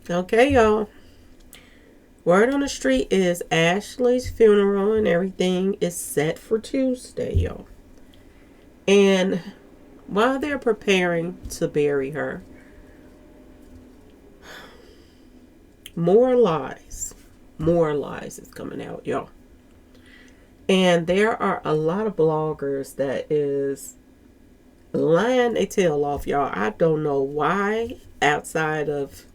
Okay, y'all. Word on the street is Ashley's funeral and everything is set for Tuesday, y'all. And while they're preparing to bury her, more lies, more lies is coming out, y'all. And there are a lot of bloggers that is lying their tail off, y'all. I don't know why, outside of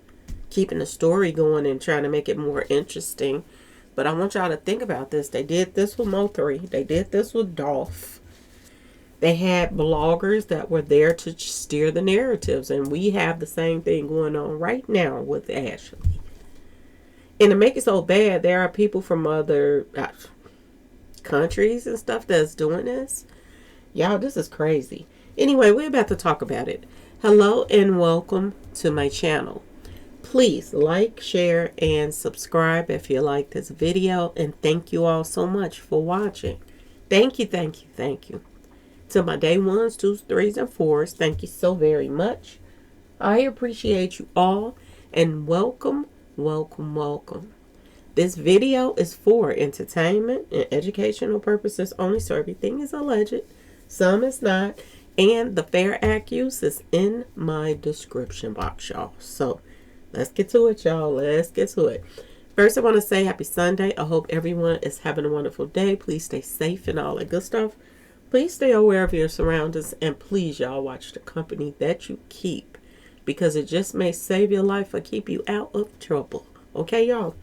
keeping the story going and trying to make it more interesting. But I want y'all to think about this. They did this with Mo3. They did this with Dolph. They had bloggers that were there to steer the narratives. And we have the same thing going on right now with Ashley. And to make it so bad, there are people from other countries and stuff that's doing this. Y'all, this is crazy. Anyway, we're about to talk about it. Hello and welcome to my channel. Please like, share, and subscribe if you like this video. And thank you all so much for watching. Thank you, thank you, thank you. To my day ones, twos, threes, and fours, thank you so very much. I appreciate you all. And welcome, welcome, welcome. This video is for entertainment and educational purposes only, so everything is alleged. Some is not. And the fair act use is in my description box, y'all. So let's get to it, y'all. Let's get to it. First, I want to say happy Sunday. I hope everyone is having a wonderful day. Please stay safe and all that good stuff. Please stay aware of your surroundings. And please, y'all, watch the company that you keep, because it just may save your life or keep you out of trouble. Okay, y'all?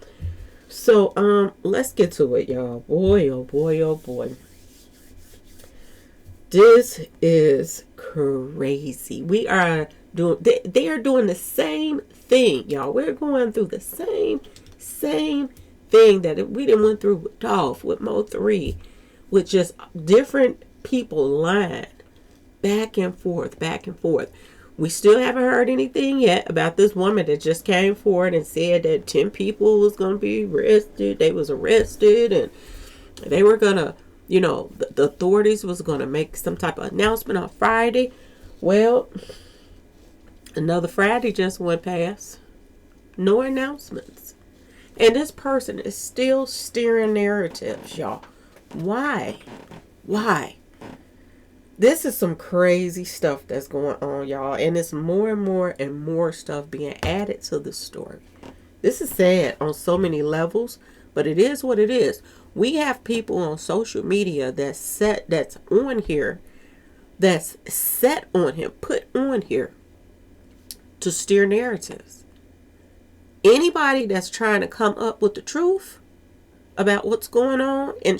So, let's get to it, y'all. Boy, oh boy, oh boy. This is crazy. We are doing, they are doing the same thing, y'all. We're going through the same thing that we didn't went through with Dolph, with Mo3, with just different people lying back and forth, back and forth. We still haven't heard anything yet about this woman that just came forward and said that 10 people was going to be arrested. They was arrested and they were going to, you know, the authorities was going to make some type of announcement on Friday. Well, another Friday just went past. No announcements. And this person is still steering narratives, y'all. Why? Why? This is some crazy stuff that's going on, y'all. And it's more and more and more stuff being added to the story. This is sad on so many levels, but it is what it is. We have people on social media that's on here, that's set on him, put on here to steer narratives. Anybody that's trying to come up with the truth about what's going on and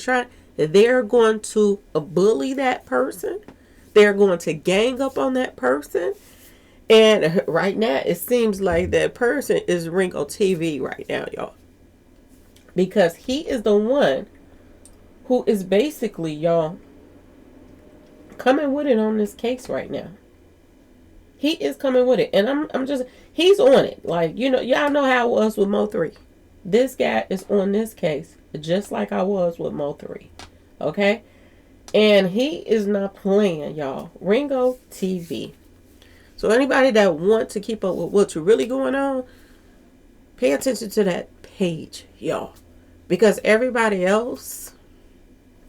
they're going to bully that person. They're going to gang up on that person. And right now, it seems like that person is Ringo TV right now, y'all. Because he is the one who is basically, y'all, coming with it on this case right now. He is coming with it. And he's on it. Like, you know, y'all know how it was with Mo3. This guy is on this case just like I was with Mo3. Okay? And he is not playing, y'all. Ringo TV. So anybody that wants to keep up with what's really going on, pay attention to that page, y'all. Because everybody else,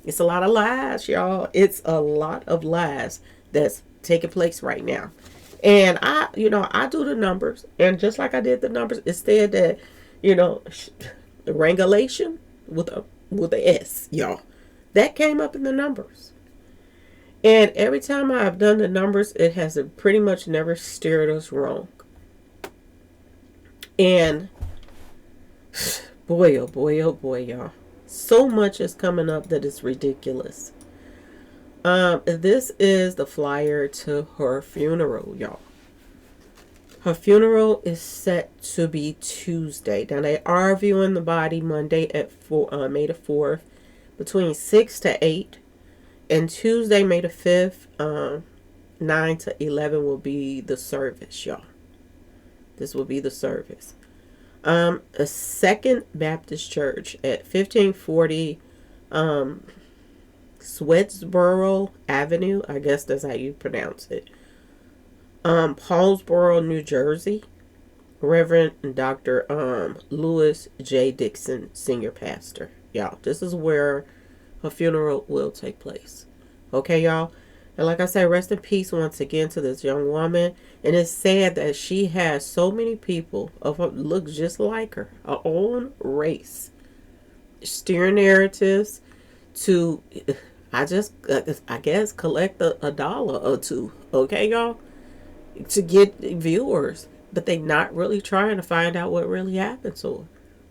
it's a lot of lies, y'all. It's a lot of lies that's taking place right now. And I do the numbers. And just like I did the numbers, it said that, the regulation with a S, y'all. That came up in the numbers. And every time I've done the numbers, it has pretty much never steered us wrong. And boy, oh boy, oh boy, y'all. So much is coming up that is ridiculous. This is the flyer to her funeral, y'all. Her funeral is set to be Tuesday. Now, they are viewing the body Monday at May the 4th between 6 to 8. And Tuesday, May the 5th, 9 to 11 will be the service, y'all. This will be the service. A Second Baptist Church at 1540 Swedesboro Avenue. I guess that's how you pronounce it. Paulsboro, New Jersey. Reverend Dr. Lewis J. Dixon, senior pastor. Y'all, this is where her funeral will take place. Okay, y'all? And like I said, rest in peace once again to this young woman. And it's sad that she has so many people of her look just like her own race, steering narratives to, I guess, collect a dollar or two. Okay, y'all? To get viewers. But they not really trying to find out what really happened to her.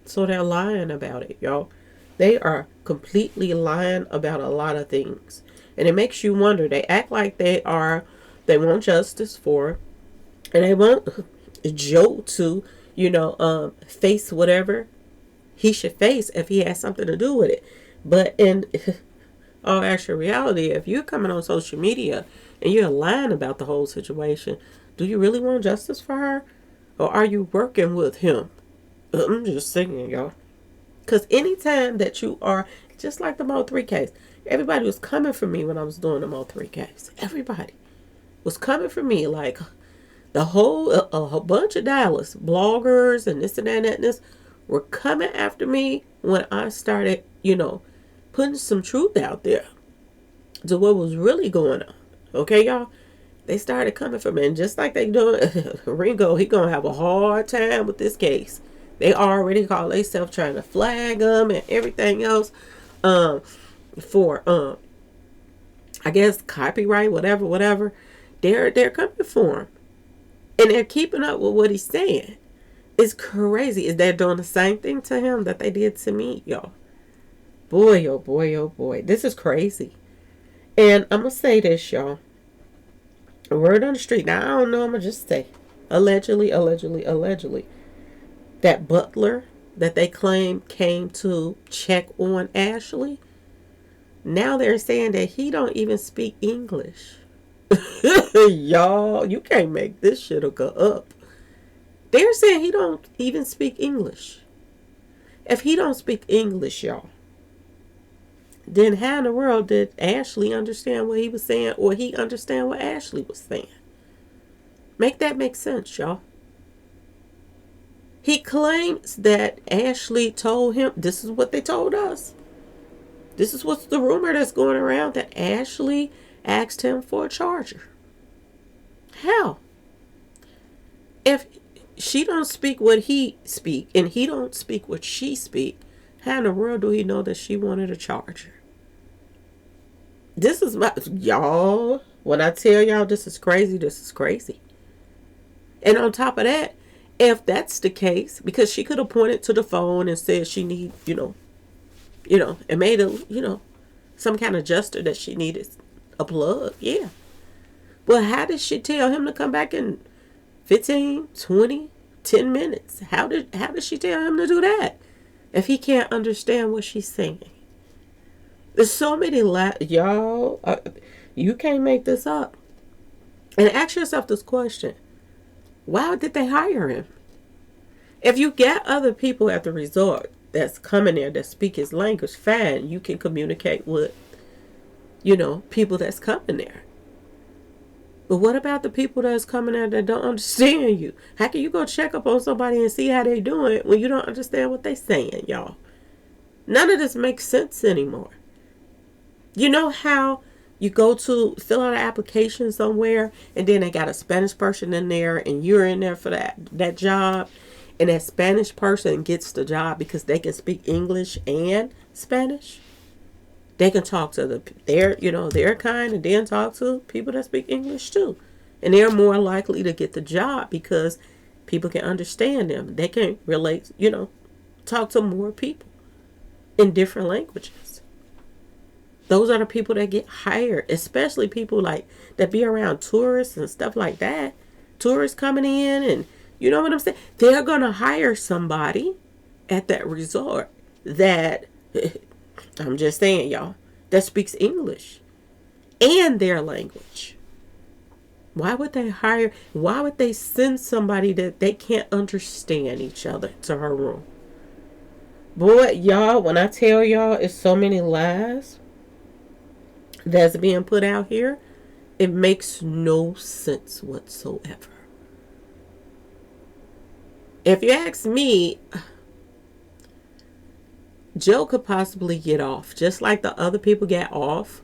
So they're lying about it, y'all. They are completely lying about a lot of things. And it makes you wonder. They act like they want justice for her, and they want Joe to, face whatever he should face if he has something to do with it. But in all actual reality, if you're coming on social media and you're lying about the whole situation, do you really want justice for her? Or are you working with him? I'm just saying, y'all. Because anytime that you are, just like the Mo 3 case, everybody was coming for me when I was doing the Mo 3 case. Everybody was coming for me. Like the whole, a whole bunch of Dallas bloggers and this and that and this were coming after me when I started, putting some truth out there to what was really going on. Okay, y'all? They started coming for me. And just like they doing, Ringo, he going to have a hard time with this case. They already call themselves trying to flag him and everything else for, I guess, copyright, whatever. They're coming for him. And they're keeping up with what he's saying. It's crazy. Is they doing the same thing to him that they did to me, y'all? Boy, oh boy, oh boy. This is crazy. And I'm going to say this, y'all. A word on the street. Now, I don't know. I'm going to just say. Allegedly. That Butler that they claim came to check on Ashley. Now they're saying that he don't even speak English. Y'all, you can't make this shit go up. They're saying he don't even speak English. If he don't speak English, y'all, then how in the world did Ashley understand what he was saying, or he understand what Ashley was saying? Make that make sense, y'all. He claims that Ashley told him, this is what they told us. This is what's the rumor that's going around, that Ashley asked him for a charger. How? If she don't speak what he speak, and he don't speak what she speak, how in the world do he know that she wanted a charger? This is y'all, when I tell y'all this is crazy. And on top of that, if that's the case, because she could have pointed to the phone and said she need, and made a, some kind of gesture that she needed a plug. Yeah. Well, how did she tell him to come back in 15, 20, 10 minutes? How did she tell him to do that if he can't understand what she's saying? There's so many y'all. You can't make this up. And ask yourself this question. Why did they hire him? If you get other people at the resort that's coming there that speak his language, fine. You can communicate with, people that's coming there. But what about the people that's coming there that don't understand you? How can you go check up on somebody and see how they doing when you don't understand what they saying, y'all? None of this makes sense anymore. You know how you go to fill out an application somewhere and then they got a Spanish person in there and you're in there for that job, and that Spanish person gets the job because they can speak English and Spanish? They can talk to their kind, and then talk to people that speak English too. And they're more likely to get the job because people can understand them. They can relate, talk to more people in different languages. Those are the people that get hired, especially people like that be around tourists and stuff like that. Tourists coming in, and you know what I'm saying? They're going to hire somebody at that resort that, I'm just saying, y'all, that speaks English and their language. Why would they send somebody that they can't understand each other to her room? Boy, y'all, when I tell y'all it's so many lies that's being put out here, it makes no sense whatsoever. If you ask me, Joe could possibly get off, just like the other people got off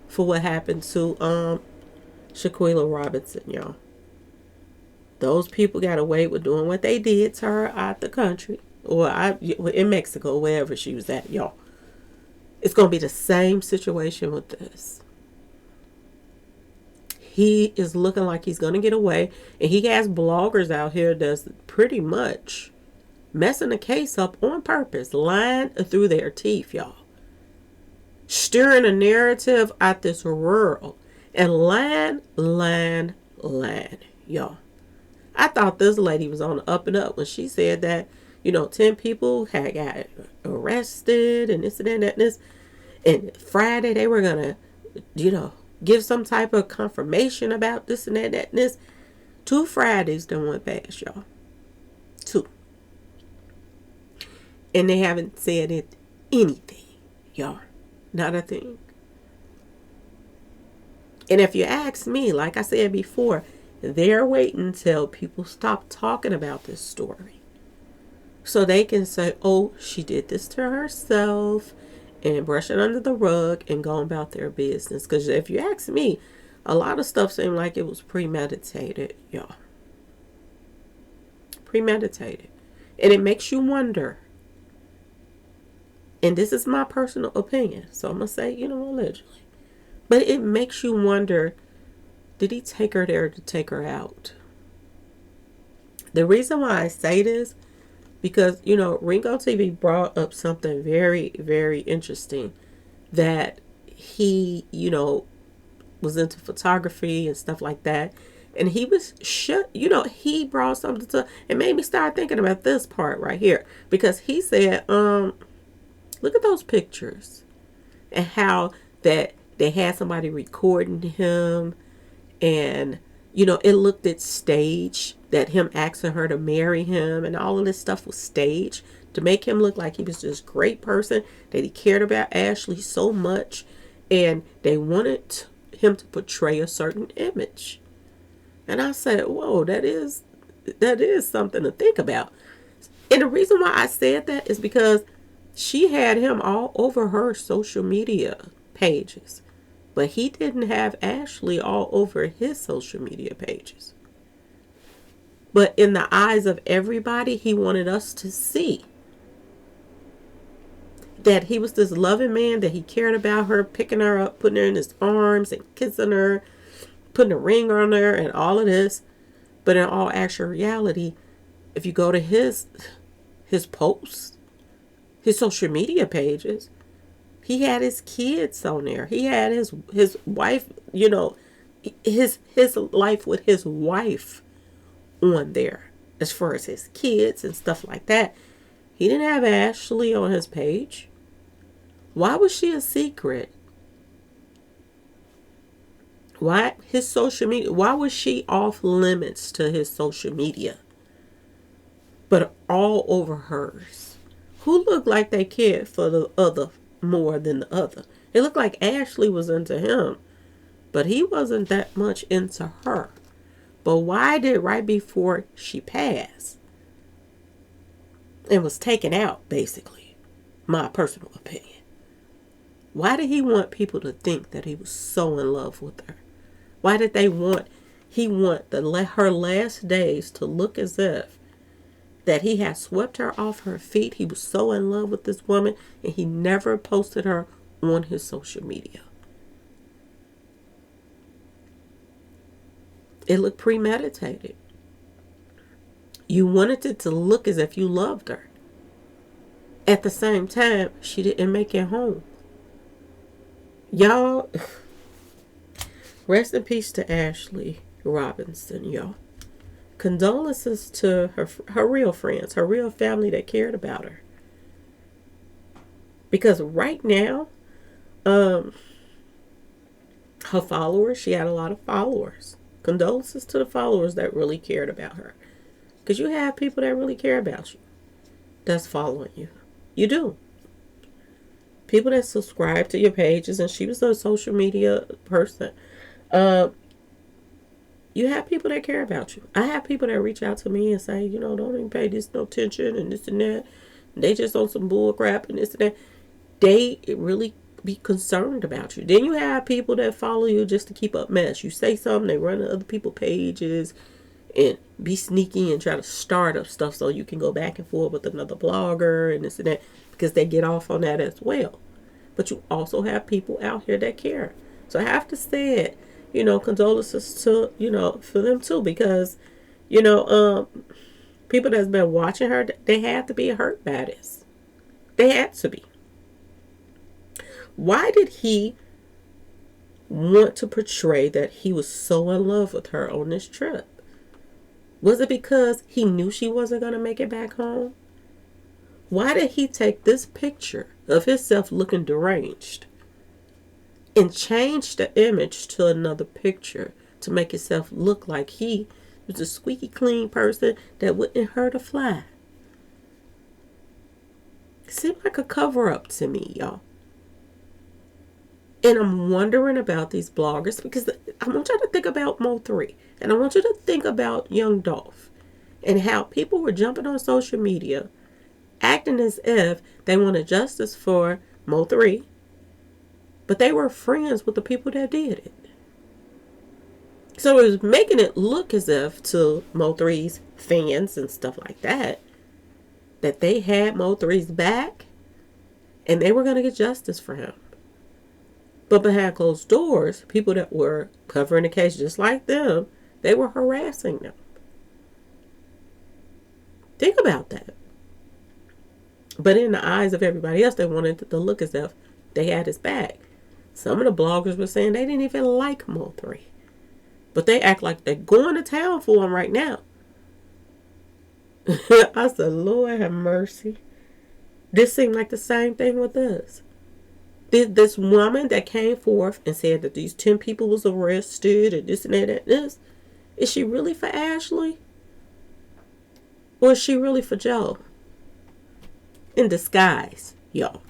for what happened to Shaquilla Robinson, y'all. Those people got away with doing what they did to her out the country, or in Mexico, wherever she was at, y'all. It's going to be the same situation with this. He is looking like he's going to get away, and he has bloggers out here that's pretty much messing the case up on purpose, lying through their teeth, y'all. Stirring a narrative out this world, and lying, y'all. I thought this lady was on the up and up when she said that, 10 people had got arrested and this and that and this. And Friday they were going to, give some type of confirmation about this and that and this. 2 Fridays done went past, y'all. 2. And they haven't said anything, y'all. Not a thing. And if you ask me, like I said before, they're waiting until people stop talking about this story, so they can say, oh, she did this to herself, and brush it under the rug and go about their business. Because if you ask me, a lot of stuff seemed like it was premeditated, y'all. Premeditated. And it makes you wonder. And this is my personal opinion, so I'm going to say, allegedly. But it makes you wonder, did he take her there to take her out? The reason why I say this, because, Ringo TV brought up something very, very interesting. That he, was into photography and stuff like that. And he was he brought something to, it made me start thinking about this part right here. Because he said, look at those pictures. And how that they had somebody recording him. And, it looked at stage, that him asking her to marry him and all of this stuff was staged to make him look like he was this great person, that he cared about Ashley so much, and they wanted him to portray a certain image. And I said, whoa, that is something to think about. And the reason why I said that is because she had him all over her social media pages. But he didn't have Ashley all over his social media pages. But in the eyes of everybody, he wanted us to see that he was this loving man, that he cared about her, picking her up, putting her in his arms and kissing her, putting a ring on her and all of this. But in all actual reality, if you go to his posts, his social media pages, he had his kids on there. He had his wife, his life with his wife on there, as far as his kids and stuff like that. He didn't have Ashley on his page. Why was she a secret? Why his social media? Why was she off limits to his social media, but all over hers? Who looked like they cared for the other more than the other? It looked like Ashley was into him, but he wasn't that much into her. But why did right before she passed and was taken out, basically, my personal opinion, why did he want people to think that he was so in love with her? Why did he want her last days to look as if that he had swept her off her feet? He was so in love with this woman, and he never posted her on his social media. It looked premeditated. You wanted it to look as if you loved her. At the same time, she didn't make it home. Y'all, rest in peace to Ashley Robinson, y'all. Condolences to her real friends, her real family that cared about her. Because right now, her followers, she had a lot of followers. Condolences to the followers that really cared about her. Because you have people that really care about you, that's following you. You do. People that subscribe to your pages, and she was a social media person. You have people that care about you. I have people that reach out to me and say, don't even pay this no attention and this and that. They just on some bull crap and this and that. They really be concerned about you. Then you have people that follow you just to keep up mess. You say something, they run to other people's pages and be sneaky and try to start up stuff so you can go back and forth with another blogger and this and that, because they get off on that as well. But you also have people out here that care. So I have to say it, condolences to, for them too, because, people that's been watching her, they had to be hurt by this. They had to be. Why did he want to portray that he was so in love with her on this trip? Was it because he knew she wasn't going to make it back home? Why did he take this picture of himself looking deranged and change the image to another picture to make himself look like he was a squeaky clean person that wouldn't hurt a fly? It seemed like a cover-up to me, y'all. And I'm wondering about these bloggers, because I want you to think about Mo3. And I want you to think about Young Dolph and how people were jumping on social media acting as if they wanted justice for Mo3, but they were friends with the people that did it. So it was making it look as if to Mo3's fans and stuff like that they had Mo3's back and they were going to get justice for him. But behind closed doors, people that were covering the case just like them, they were harassing them. Think about that. But in the eyes of everybody else, they wanted it to look as if they had his back. Some of the bloggers were saying they didn't even like Mo3. But they act like they're going to town for him right now. I said, Lord have mercy. This seemed like the same thing with us. This woman that came forth and said that these 10 people was arrested and this and that and this. Is she really for Ashley? Or is she really for Joe? In disguise, y'all.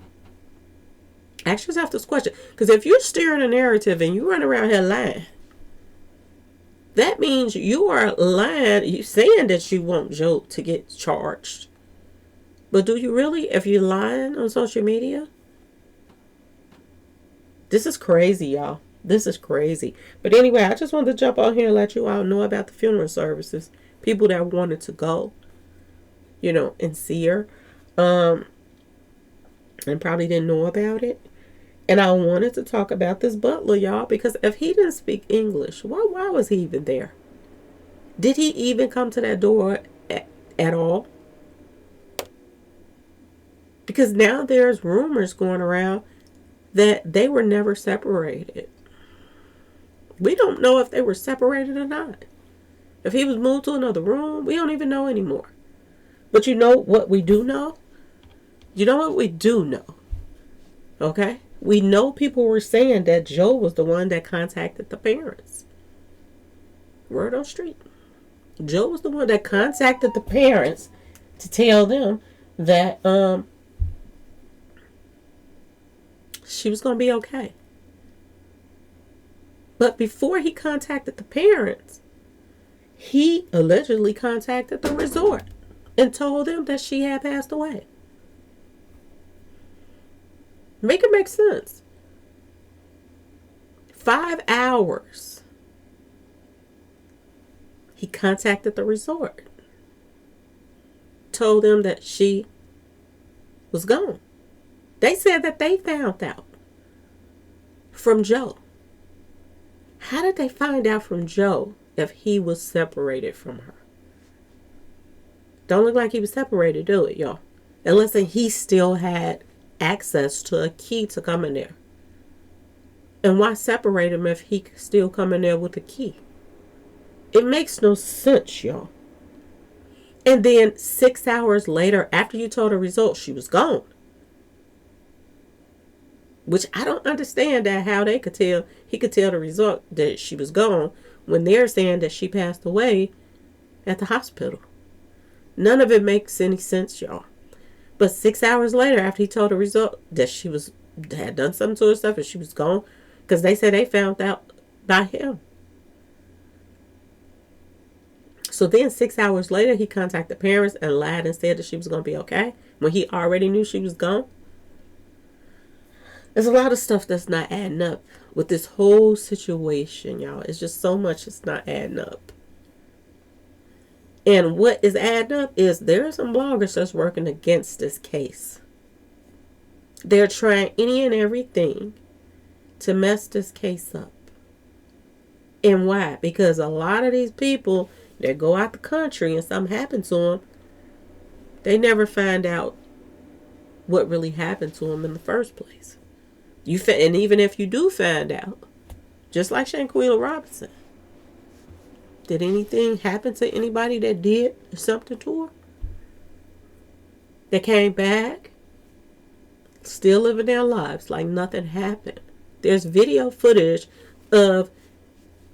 Ask yourself this question. Because if you're steering a narrative and you run around here lying, that means you are lying. You're saying that you want Joe to get charged. But do you really, if you're lying on social media? This is crazy, y'all. This is crazy. But anyway, I just wanted to jump on here and let you all know about the funeral services. People that wanted to go, and see her. And probably didn't know about it. And I wanted to talk about this butler, y'all, because if he didn't speak English, why was he even there? Did he even come to that door at all? Because now there's rumors going around that they were never separated. We don't know if they were separated or not. If he was moved to another room, we don't even know anymore. But you know what we do know? You know what we do know? Okay? We know people were saying that Joe was the one that contacted the parents. Word on street. Joe was the one that contacted the parents to tell them that she was going to be okay. But before he contacted the parents, he allegedly contacted the resort and told them that she had passed away. Make it make sense. 5 hours. He contacted the resort. Told them that she was gone. They said that they found out from Joe. How did they find out from Joe if he was separated from her? Don't look like he was separated, do it, y'all? Unless he still had access to a key to come in there. And why separate him if he could still come in there with a key? It makes no sense, y'all. And then 6 hours later, after you told the results, she was gone. Which I don't understand that how they could tell, he could tell the result that she was gone when they're saying that she passed away at the hospital. None of it makes any sense, y'all. But 6 hours later, after he told the result that she had done something to herself and she was gone, because they said they found out by him. So then 6 hours later, he contacted the parents and lied and said that she was going to be okay when he already knew she was gone. There's a lot of stuff that's not adding up with this whole situation, y'all. It's just so much that's not adding up. And what is adding up is there are some bloggers that's working against this case. They're trying any and everything to mess this case up. And why? Because a lot of these people that go out the country and something happened to them, they never find out what really happened to them in the first place. And even if you do find out, just like Jenae Robinson, did anything happen to anybody that did something to her? They came back, still living their lives like nothing happened. There's video footage of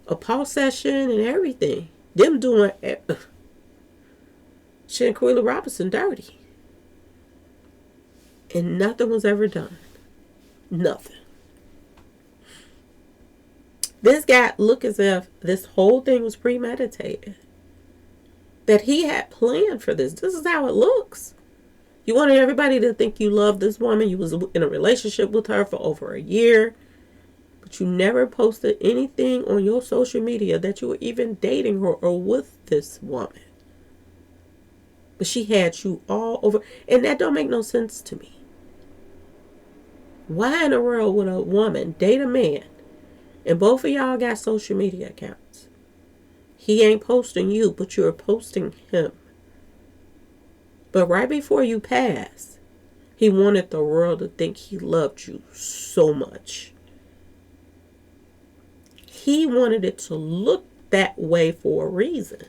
a pulse session and everything. Them doing Jenae Robinson dirty. And nothing was ever done. Nothing. This guy looked as if this whole thing was premeditated. That he had planned for this. This is how it looks. You wanted everybody to think you loved this woman. You was in a relationship with her for over a year. But you never posted anything on your social media that you were even dating her or with this woman. But she had you all over. And that don't make no sense to me. Why in the world would a woman date a man and both of y'all got social media accounts? He ain't posting you, but you're posting him. But right before you pass, he wanted the world to think he loved you so much. He wanted it to look that way for a reason.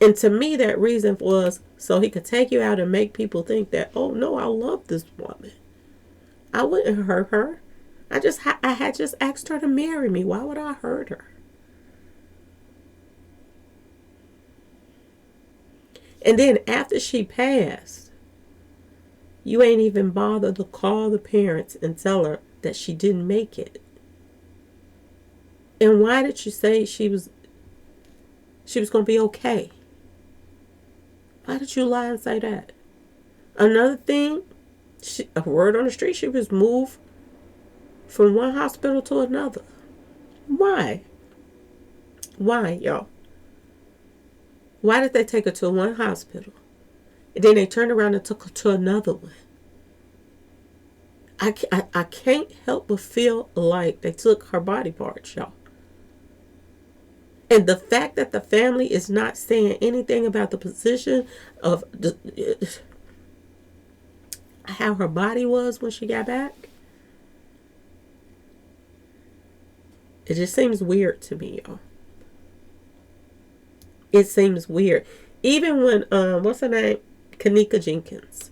And to me, that reason was so he could take you out and make people think that, oh no, I love this woman. I wouldn't hurt her. I had just asked her to marry me. Why would I hurt her? And then after she passed, you ain't even bothered to call the parents and tell her that she didn't make it. And why did you say she was going to be okay? Why did you lie and say that? Another thing, a word on the street, she was moved from one hospital to another. Why? Why, y'all? Why did they take her to one hospital? And then they turned around and took her to another one. I can't help but feel like they took her body parts, y'all. And the fact that the family is not saying anything about the position of how her body was when she got back, it just seems weird to me, y'all. It seems weird. Even when, what's her name? Kanika Jenkins.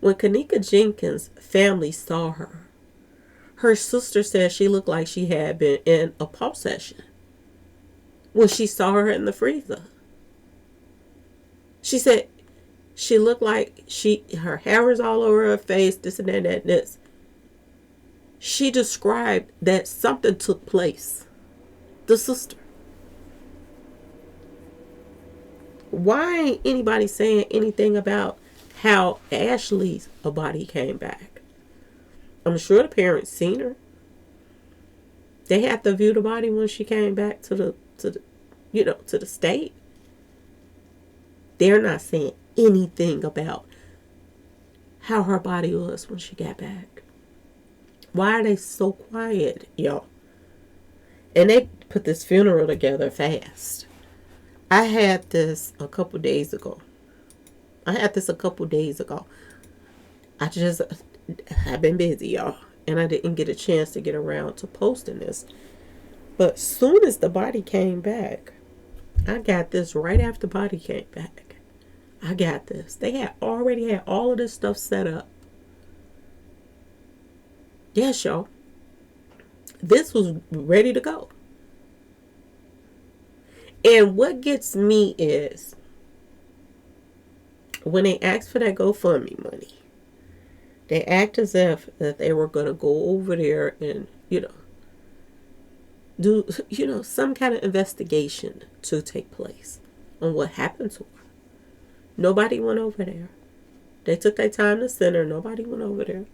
When Kanika Jenkins' family saw her, her sister said she looked like she had been in a pulse session when she saw her in the freezer. She said she looked like her hair was all over her face, this and that and this. She described that something took place. The sister. Why ain't anybody saying anything about how Ashley's body came back? I'm sure the parents seen her. They had to view the body when she came back to the state. They're not saying anything about how her body was when she got back. Why are they so quiet, y'all? And they put this funeral together fast. I had this a couple days ago. I've been busy, y'all. And I didn't get a chance to get around to posting this. But soon as the body came back, I got this right after the body came back. I got this. They had already had all of this stuff set up. Yes, y'all. This was ready to go. And what gets me is when they asked for that GoFundMe money, they act as if that they were going to go over there and, do, some kind of investigation to take place on what happened to her. Nobody went over there. They took their time to send her. Nobody went over there.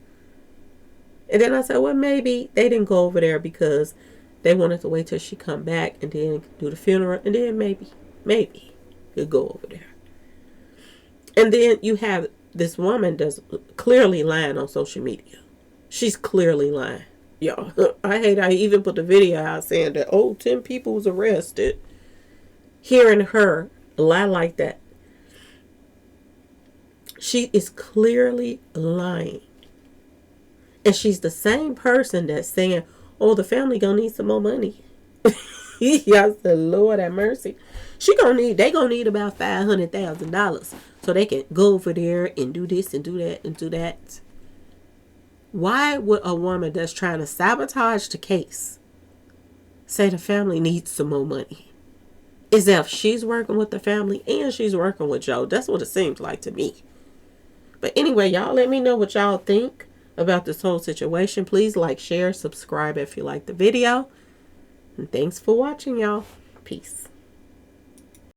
And then I said, well, maybe they didn't go over there because they wanted to wait till she come back and then do the funeral. And then maybe you'd go over there. And then you have this woman that's clearly lying on social media. She's clearly lying. Y'all, I hate I even put the video out saying that, 10 people was arrested. Hearing her lie like that. She is clearly lying. And she's the same person that's saying, the family gonna need some more money. Y'all said, Lord have mercy. They gonna need about $500,000 so they can go over there and do this and do that and do that. Why would a woman that's trying to sabotage the case say the family needs some more money? As if she's working with the family and she's working with Joe. That's what it seems like to me. But anyway, y'all let me know what y'all think about this whole situation. Please like, share, subscribe if you like the video. And thanks for watching, y'all. Peace.